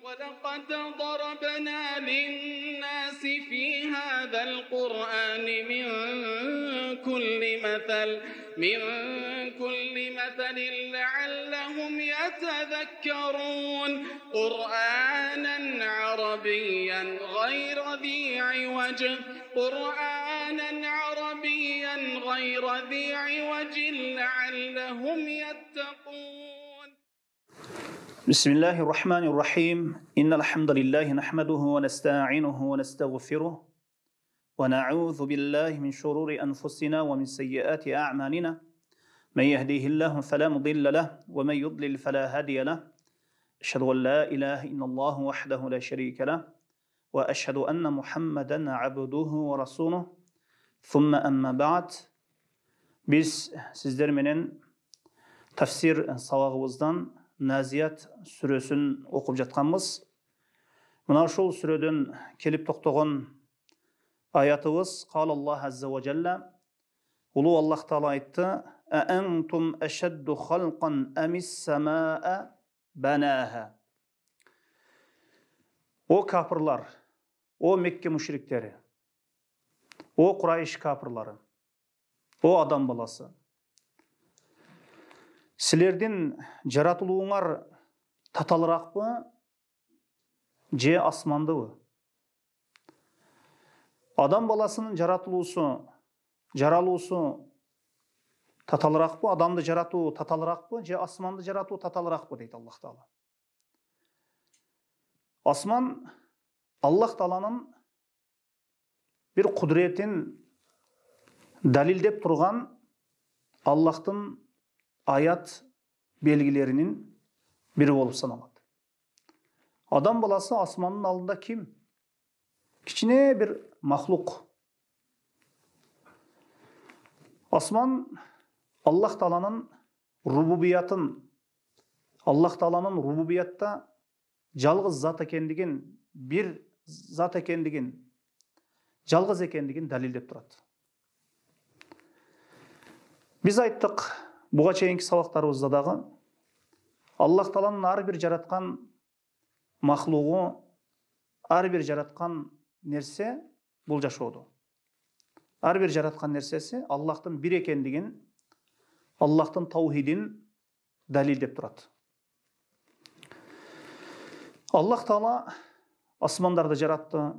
ولقد ضربنا للناس في هذا القرآن من كل مثل لعلهم يتذكرون قرآنا عربيا غير ذي عوج لعلهم يتقون. بسم الله الرحمن الرحيم. إن الحمد لله نحمده ونستعينه ونستغفره ونعوذ بالله من شرور أنفسنا ومن سيئات أعمالنا. من يهديه الله فلا مضل له ومن يضلل فلا هادي له. أشهد أن لا إله إلا الله وحده لا شريك له وأشهد أن محمدا عبده ورسوله. ثم أما بعد. Biz sizlermenin tafsir sabagımızdan Naziyat süresini okup жатқанбыз. Mına şol süreden kelip toktogон ayatыбыз قال الله عز وجل. Ulu Allah Taala aytты: "Entum eşeddu halqan emis semaa banaha." O kafirlar, o Mekke müşrikleri, o Kureyş kafirleri, o adam balası. Силердин жаратылууңар таталыракпы, же асмандыбы? Адам баласынын жаралуусу таталыракпы, адамды жаратуу таталыракпы, же асманды жаратуу таталыракпы дейт Аллах Таала. Асман Аллах Тааланын бир кудретин далилдеп турган Аллахтын ayat belgilerinin biri olup sanılады. Adam balası asmanın altında kim? Kiçine bir mahluk. Asman Allah Taala'nın rububiyatta жалғыз zat ekendigin, bir zat ekendigin, жалғыз ekendigin dalildep turadi. Biz ayttık buga чейинки сабактарыбызда дагы Аллах Тааланын ар бир жараткан махлугу, ар бир жараткан нерсе бул жашоодо. Ар бир жараткан нерсеси Аллахтын бир экендигин, Аллахтын таухидин далилдеп турат. Аллах Таала асмандарды жаратты,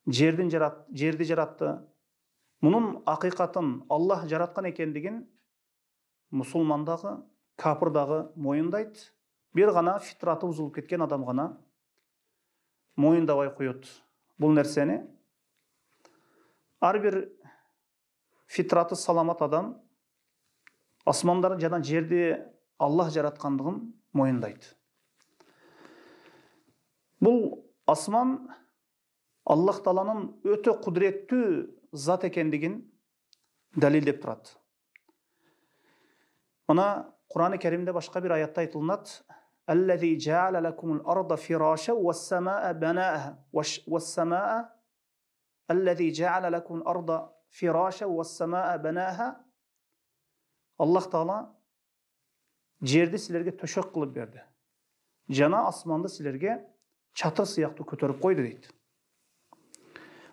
жерди жаратты. Мунун акыйкатын Аллах жараткан экендигин мусулмандагы, капырдагы моюндайт. Бир гана фитраты бузулуп кеткен адам гана моюндабай коет бул нерсени. Ар бир фитраты саламат адам асмандарды жана жерди Аллах жараткандыгын моюндайт. Бул асман Аллах Тааланын өтө кудуреттүү зат экендигин далилдеп турат. Mına Kur'an-ı Kerim'de başka bir ayette aytılınat. "Ellezî ceale lekumul arda firâşen ve's-semâe benâha ve's-semâe ellezî ceale lekumul arda firâşen ve's-semâe benâha." Allah Taala жерди силерге төшөк кылып берди. Жана асманды силерге чатыр сыяктуу көтөрүп койду дейт.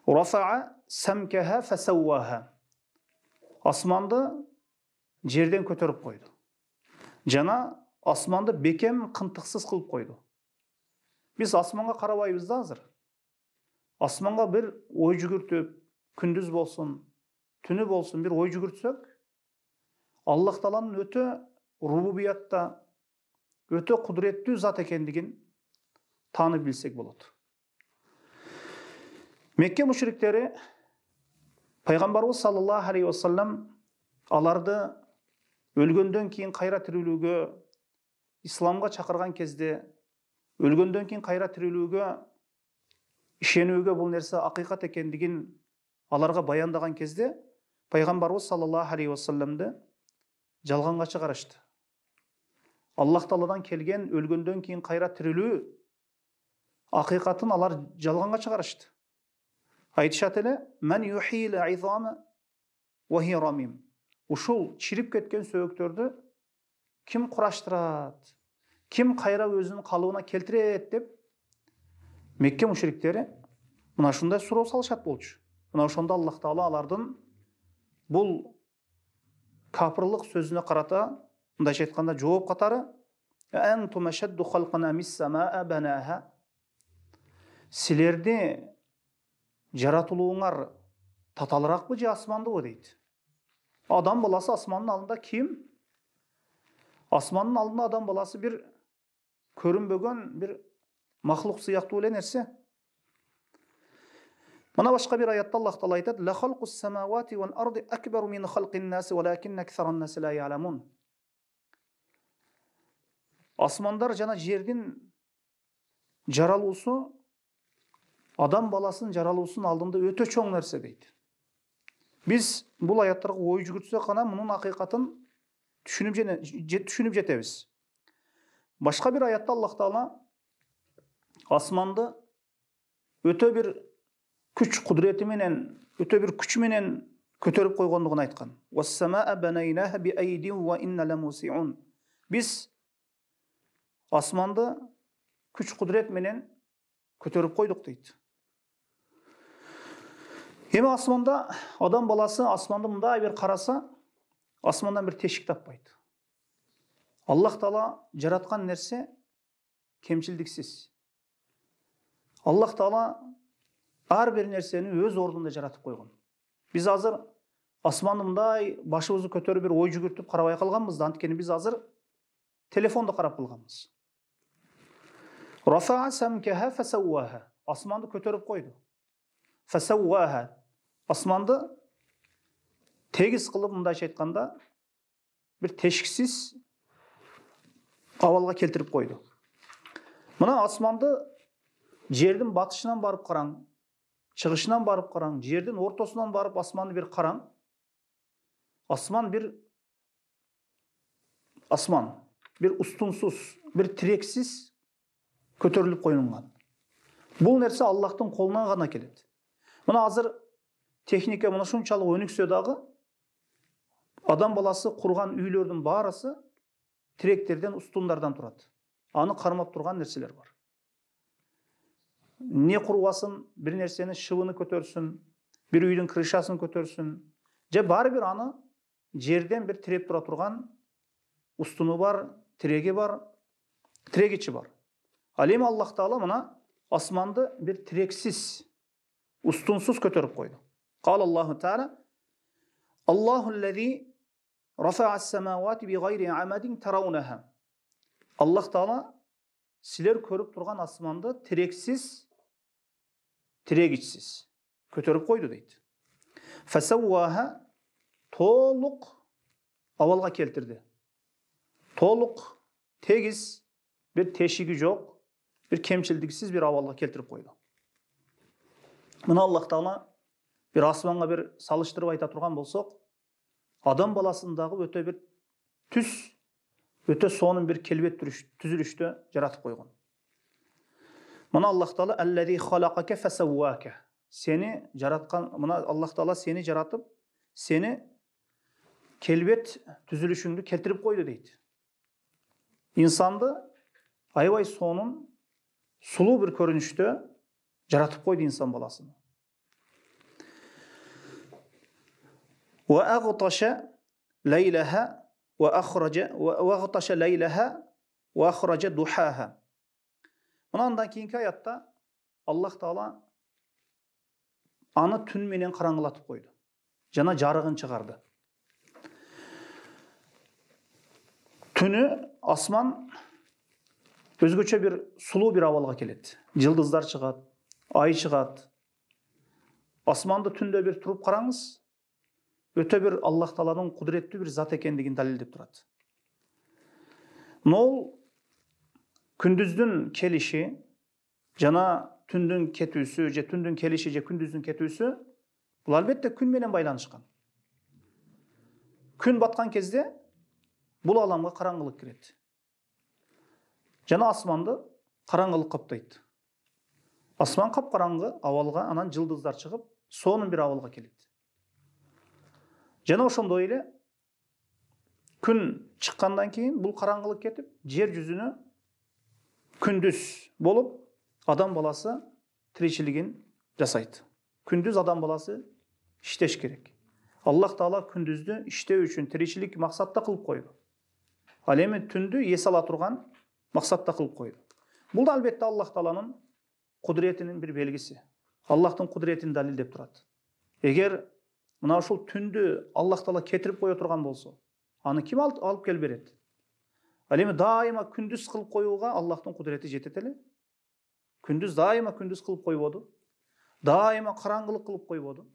"Рафа'a samkaha fasawwaha." Асманды жерден көтөрүп койду. Жана асманды бекем кынтыксыз кылып койду. Биз асманга карабайбыз да азыр. Асманга бир ой жүгүртүп, күндүз болсун, түнү болсун бир ой жүгүртсөк, Аллах Тааланын өтө рубубиятта, өтө кудуреттүү зат экендигин таанып билсек болот. Мекке мушриктери Пайгамбарыбыз саллаллаху алейхи ва саллям аларды өлгөндөн кийин кайра тирүүлүүгө, исламга чакырган кезде, өлгөндөн кийин кайра тирүүлүүгө ишенүүгө бул нерсе акыйкат экендигин аларга баяндаган кезде Пайгамбарыбыз саллаллаху алейхи ва салламды жалганга чыгарышты. Аллах Тааладан келген өлгөндөн кийин кайра тирүүлүү акыйкатын алар жалганга чыгарышты. Айтышат эле: "Мен юхил изама ва хи рамим." Ушул чирип кеткен сөйөктөрдү ким кураштырат, ким кайра өзүнүн калыбына келтирет деп Мекке мушриктери мына ушундай суроо салышат болчу. Мына ошондо Аллах Таала алардын бул капырлык сөзүнө карата мындайча айтканда жооп катары антум ашадду халкан амис самаа банаха. Силерди жаратылууңар таталыракпы же асмандыбы дейт. Адам баласы асмандын алдында ким? Асмандын алдында адам баласы бир көрүнбөгөн бир махлук сыяктуу эле нерсе. Мына башка бир аятта Аллах Таала айтат: "Ла халқус самавати вал арди акбару мин халқин нас, валакин аксаран нас ла я'ламун." Асмандар жана жердин жаралуусу адам баласынын жаралуусунун алдында өтө чоң нерсе дейт. Биз бул аяттарга ой жүгүртсөк гана мунун акыйкатын түшүнүп жетебиз. Башка бир аятта Аллах Таала асманды өтө бир күч кудурети менен, өтө бир күч менен көтөрүп койгондугун айткан. "Вас-самаа банайнаха би айдин ва инна ламусиун." Биз асманды күч кудурет менен көтөрүп койдук дейт. Эми асманда адам баласы асманды мындай бир караса, асмандан бир тешик таппайт. Аллах Таала жараткан нерсе кемчилдиксиз. Аллах Таала ар бир нерсени өз ордунда жаратып койгон. Биз азыр асманды мындай башыбызды көтөрүп бир ой жүгүртүп карабай калганбыз да, анткени биз азыр телефонду карап калганбыз. Рафаа самкаха фасавваха. Асманды көтөрүп койду. Фасавваха. Асманды тегиз кылып мындайча айтканда бир тешиксиз абалга келтирип койду. Мына асманды жердин батышынан барып караң, чыгышынан барып караң, жердин ортосунан барып асманды бир караң. Асман бир устунсуз, бир тирексиз көтөрүлүп коюлган. Бул нерсе Аллахтын колунан гана келет. Мына азыр техника мына ушунчалык өнүксө дагы адам баласы курган үйлөрдүн баарысы тиректерден, устундардан турат. Аны кармап турган нерселер бар. Не курбасын, бир нерсени шыбыны көтөрсүн, бир үйдүн крышасын көтөрсүн, же баары бир аны жерден бир тиреп тура турган устуну бар, тирегичи бар. Ал эми Аллах Таала мына асманды бир тирексиз, устунсуз көтөрүп койду. Кала Аллаху Таала: "Аллаху аллази рафаа ас-самавати би гайри амадин тараунаха." Аллах Таала силер көрүп турган асманды тирексиз, тирегичсиз көтөрүп койду дейт. Фасавваха, толук абалга келтирди. Толук тегиз, бир тешиги жок, бир кемчилдиксиз бир абалга келтирип койду. Мына Аллах Таала бир асманга бир салыштырып айта турган болсок, адам баласындагы өтө бир түз, өтө сонун бир келбет түзүлүштө жаратып койгон. Мына Аллах Таала аллази халакака фасаввака. Сени жараткан, мына Аллах Таала сени жаратып, сени келбет түзүлүшүңдү келтирип койду дейт. Инсанды аябай сонун, сулуу бир көрүнүштө жаратып койду инсан баласын. Ва агташа лейлаха ва агташа лейлаха ва ахраджа духаха. Мындан кийинки аятта Аллах Таала аны түн менен караңгылатып койду. Жана жарыгын чыгарды. Түнү асман өзгөчө бир сулуу бир абалга келет. Жылдыздар чыгат, ай чыгат. Асманды түндө бир туруп караңыз, өтө бир Аллах Тааланын кудуреттүү бир зат экендигин далилдеп турат. Нол күндүздүн келиши жана түндүн кетүүсү, же түндүн келиши же күндүздүн кетүүсү бул албетте күн менен байланышкан. Күн баткан кезде бул аламга караңгылык кирет. Жана асманды караңгылык каптайт. Асман капкараңгы абалга, анан жылдыздар чыгып, сонун бир абалга келет. Жана ошондой эле күн чыккандан кийин бул караңгылык кетип, жер жүзүнө күндүз болуп, адам баласы tirичилигин жасайт. Күндүз адам баласы иштеш керек. Аллах Таала күндүздү иштөө үчүн tirичилик максатта кылып койду. Ал эми түндү эс ала турган максатта кылып койду. Бул да албетте Аллах Тааланын кудуретинин бир белгиси. Аллахтын кудуретин далилдеп турат. Эгер мына ушул түндү Аллах Таала кетирип кое турган болсо, аны ким алып келип берет? Ал эми дайыма күндүз кылып коюуга Аллахтын кудурети жетет эле. Күндүз дайыма күндүз кылып койбоду. Дайыма караңгылык кылып койбоду.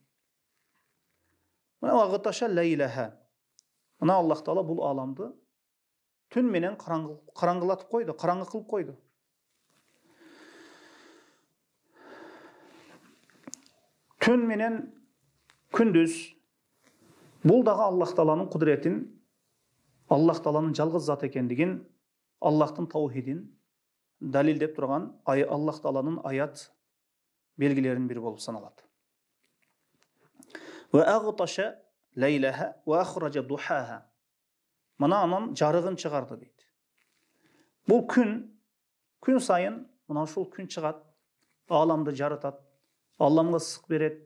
Мына Аллах Таала бул аламды түн менен караңгылатып койду, караңгы кылып койду. Түн менен күндүз бул дагы Аллах Тааланын кудуретин, Аллах Тааланын жалгыз зат экендигин, Аллахтын таухидин далилдеп турган Аллах Тааланын аят белгилеринин бири болуп саналат. Мына анан жарыгын чыгарды дейт. Бул күн сайын мына ушул күн чыгат, ааламды жарытат, ааламга ысык берет.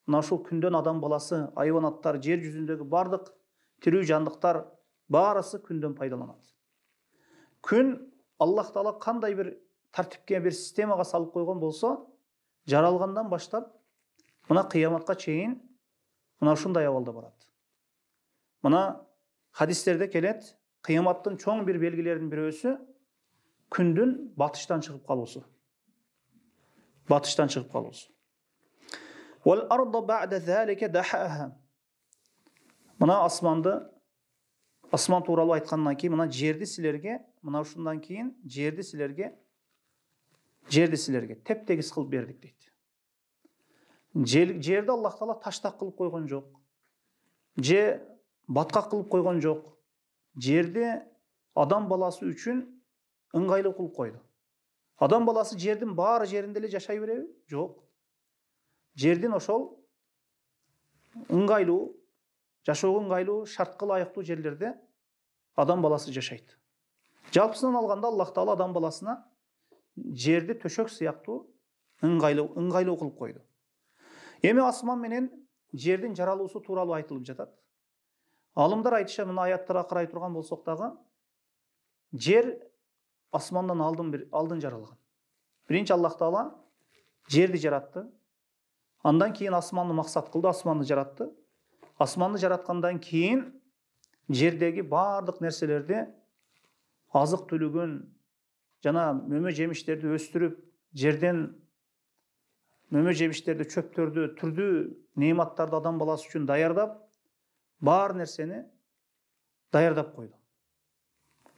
Мына ушул күндөн адам баласы, айванаттар, жер жүзүндөгү бардык тирүү жандыктар баарысы күндөн пайдаланат. Күн Аллах Таала кандай бир тартипке, бир системага салып койгон болсо, жаралгандан баштап мына кыяматка чейин мына ушундай абалда барат. Мына хадистерде келет, кыяматтын чоң бир белгилеринин бирөөсү күндүн батыштан чыгып калуусу. Батыштан чыгып калуусу. Мына асман тууралуу айткандан кийин мына жерди силерге, мына ушундан кийин жерди силерге тептегиз кылып бердик дейт. Жерди Аллах Таала таштак кылып койгон жок. Же баткак кылып койгон жок. Жерди адам баласы үчүн ыңгайлуу кылып койду. Адам баласы жердин баары жеринде эле жашай береби? Жок. Жердин ошол ыңгайлуу, жашоого ыңгайлуу, шартка ылайыктуу жерлерде адам баласы жашайт. Жалпысынан алганда Аллах Таала адам баласына жерди төшөк сыяктуу ыңгайлуу кылып койду. Эми асман менен жердин жаралуусу тууралуу айтылып жатат. Алымдар айтышат, мына аяттарга карай турган болсок дагы, жер асмандан алдын жаралган. Биринчи Аллах Таала жерди жаратты. Андан кийин асманды максат кылды, асманды жаратты. Асманды жараткандан кийин жердеги бардык нерселерди азык түлүгүн жана мөмө жемиштерди өстүрүп, жерден мөмө жемиштерди, чөптөрдү, түрдүү неиматтарды адам баласы үчүн даярдап, бар нерсени даярдап койду.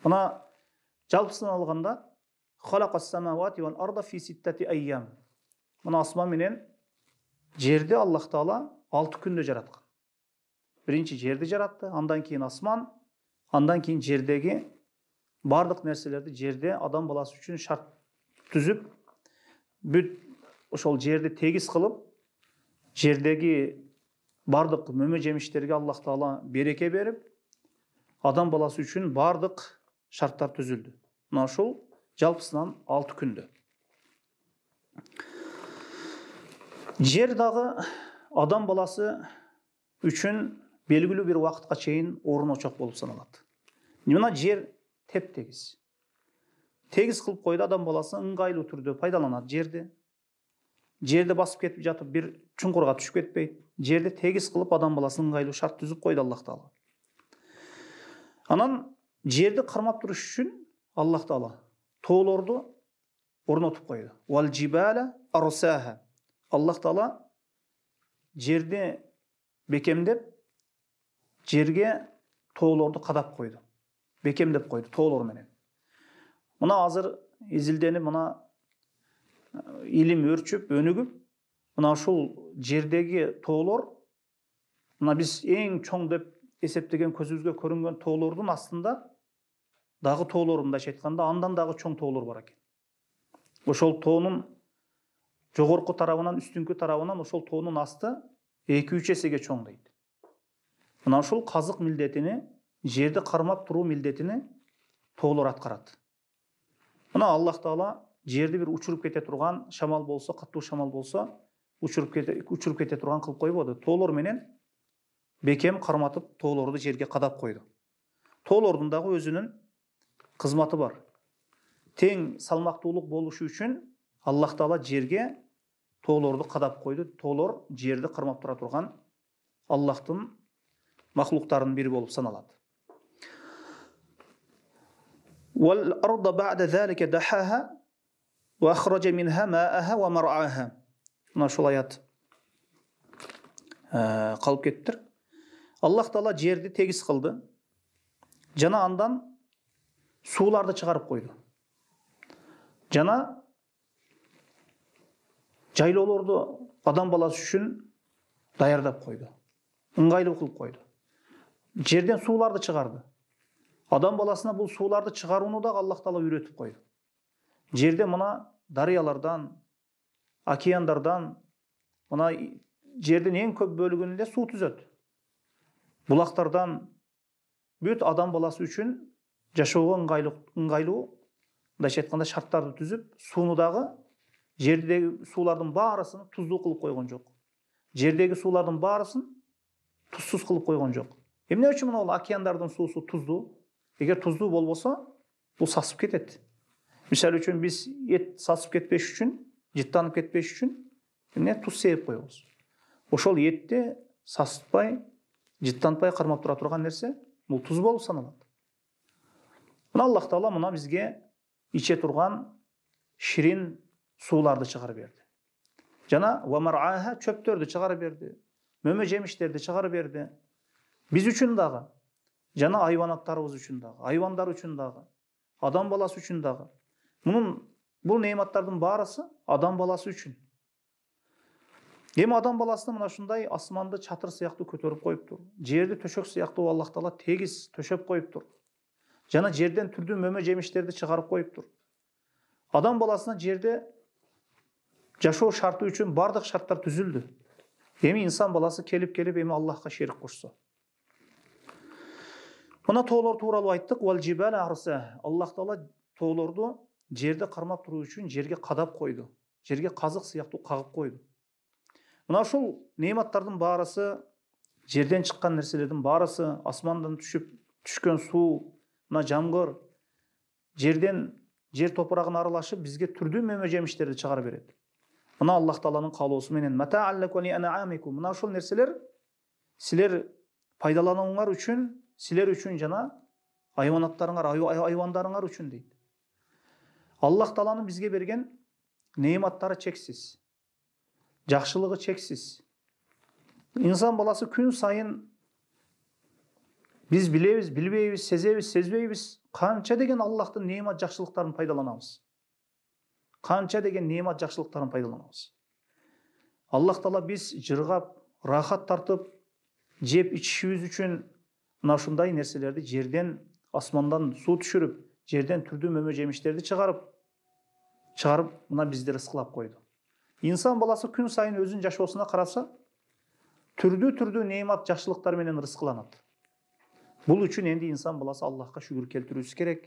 Мына жалпысынан алганда мына асман менен жерди Аллах Таала 6 күндө жараткан. Биринчи жерди жаратты, андан кийин асман, андан кийин жердеги бардык нерселерди жерде адам баласы үчүн шарт түзүп, бүт ошол жерди тегиз кылып, жердеги бардык мөмө жемиштерге Аллах Таала береке берип, адам баласы үчүн бардык шарттар түзүлдү. Мына ушул жалпысынан 6 күндө. Жер дагы адам баласы үчүн белгилүү бир убакытка чейин орун очок болуп саналат. Мына жер теп-тегиз. Тегиз кылып койду, адам баласы ыңгайлуу түрдө пайдаланат жерди. Жерди басып кетип жатып бир чуңкурга түшүп кетпейт. Жерди тегиз кылып адам баласы ыңгайлуу шарт түзүп койду Аллах Таала. Анан жерди кармап туруш үчүн Аллах Таала тоолорду орнотуп койду. Вал джибала арсаха. Аллах Таала жерди бекемдеп, жерге тоолорду кадап койду. Бекемдеп койду тоолор менен. Мына азыр изилденип, мына илим өрчүп, өнүгүп, мына ушул жердеги тоолор, мына биз эң чоң деп эсептеген көзүбүзгө көрүнгөн тоолордун астында дагы тоолор, мындайча айтканда, андан дагы чоң тоолор бар экен. Ошол тоонун жогорку тарабынан, үстүңкү тарабынан ошол тоонун асты 2-3 эсеге чоң дейт. Мына ушул казык милдетини, жерди кармап туруу милдетини тоолор аткарат. Мына Аллах Таала жерди бир учуруп кете турган, шамал болсо, катуу шамал болсо, учуруп кете турган кылып койбоду. Тоолор менен бекем карматып, тоолорду жерге кадап койду. Тоолордун дагы өзүнүн кызматы бар. Тең салмактуулук болушу үчүн Аллах Таала жерге тоолорду кадап койду. Тоолор жерди кармап тура турган Аллахтын махлуктарынын бири болуп саналат. وَالْأَرْضَ بَعْدَ ذَلِكَ دَحَاهَا وَأَخْرَجَ مِنْهَا مَاءَهَا وَمَرْعَاهَا. Мына ушул аят калып кеттир. Аллах Таала жерди тегиз кылды. Жана андан сууларды чыгарып койду. Жана жайлоолорду адам баласы үчүн даярдап койду. Ыңгайлуу кылып койду. Жерден сууларды чыгарды. Адам баласына бул сууларды чыгарууну да Аллах Таала үйрөтүп койду. Жерде мына дарыялардан, океандардан, мына жердин эң көп бөлүгүндө суу түзөт. Булактардан бүт адам баласы үчүн жашоого ыңгайлуу, мындайча айтканда шарттарды түзүп, сууну дагы жердеги суулардын баарысын туздуу кылып койгон жок. Жердеги суулардын баарысын тузсуз кылып койгон жок. Эмне үчүн мына океандардын суусу туздуу? Эгер туздуу болбосо, бул сасып кетет. Мисалы үчүн биз эт сасып кетпеш үчүн, жыттанып кетпеш үчүн эмне туз себип коебуз. Ошол этти сасытпай, жыттантпай кармап тура турган нерсе бул туз болуп саналат. Мына Аллах Таала мына бизге иче турган ширин сууларды чыгарып берди. Жана вамарааха чөптөрдү чыгарып берди. Мөмө жемиштерди чыгарып берди. Биз үчүн дагы, жана айванаттарыбыз үчүн дагы, айвандар үчүн дагы, адам баласы үчүн дагы. Бул неиматтардын баарысы адам баласы үчүн. Эми адам баласына мына ушундай асманды чатыр сыяктуу көтөрүп коюптур. Жерди төшөк сыяктуу Аллах Таала тегиз төшөп коюптур. Жана жерден түрдүү мөмө жемиштерди чыгарып коюптур. Адам баласына жерде жашоо шарты үчүн бардык шарттар түзүлдү. Эми инсан баласы келип эми Аллахка шерик кошсо. Мына тоолор тууралуу айттык. Аллах Таала тоолорду жерди кармап туруу үчүн жерге кадап койду. Жерге казык сыяктуу кагып койду. Мына ушул неиматтардын баарысы, жерден чыккан нерселердин баарысы, асмандан түшкөн суу, мына жамгыр, жер топурагына аралашып бизге түрдүү мөмө жемиштерди чыгарып берет. Мына Аллах Тааланын каалоосу менен мына ушул нерселер силер пайдаланууңар үчүн, силер үчүн жана айванаттарыңар, айвандарыңар үчүн дейт. Аллах Тааланын бизге берген неиматтары чексиз. Жакшылыгы чексиз. Инсан баласы күн сайын биз билебиз, билбейбиз, сезебиз, сезбейбиз, канча деген Аллахтын неимат жакшылыктарын пайдаланабыз. Канча деген неимат жакшылыктарын пайдаланабыз. Аллах Таала биз жыргап, рахат тартып, жеп ичишибиз үчүн мына ушундай нерселерди жерден, асмандан суу түшүрүп, жерден түрдүү мөмө жемиштерди чыгарып мына бизди рызкылап койду. Инсан баласы күн сайын өзүнүн жашоосуна караса, түрдүү неимат жакшылыктар менен рызкыланат. Бул үчүн энди инсан баласы Аллахка шүгүр келтирүүсү керек,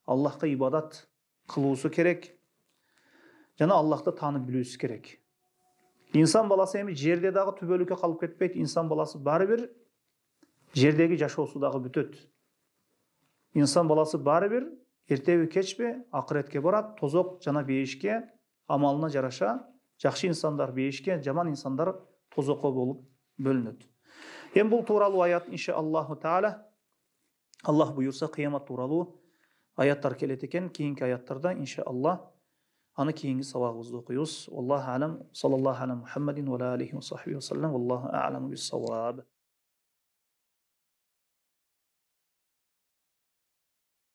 Аллахка ибадат кылуусу керек, жана Аллахты таанып билүүсү керек. Инсан баласы эми жерде дагы түбөлүккө калып кетпейт. Инсан баласы баары бир жердеги жашоосу дагы бүтөт. Инсан баласы баары бир эртеби кечпи акыретке барат, тозок жана бейишке амалына жараша жакшы инсандар бейишке, жаман инсандар тозокко болуп бөлүнөт. Эми бул тууралуу аят иншаллаху таала Аллах буйурса кыямат тууралуу аяттар келет экен. Кийинки аяттарда иншаллах аны кийинки сабагыбызда окуйбуз. Аллаху алам, саллаллаху аля Мухаммадин ва алейхи ва сахбихи ва саллам. Аллаху а'ламу бис-саваб.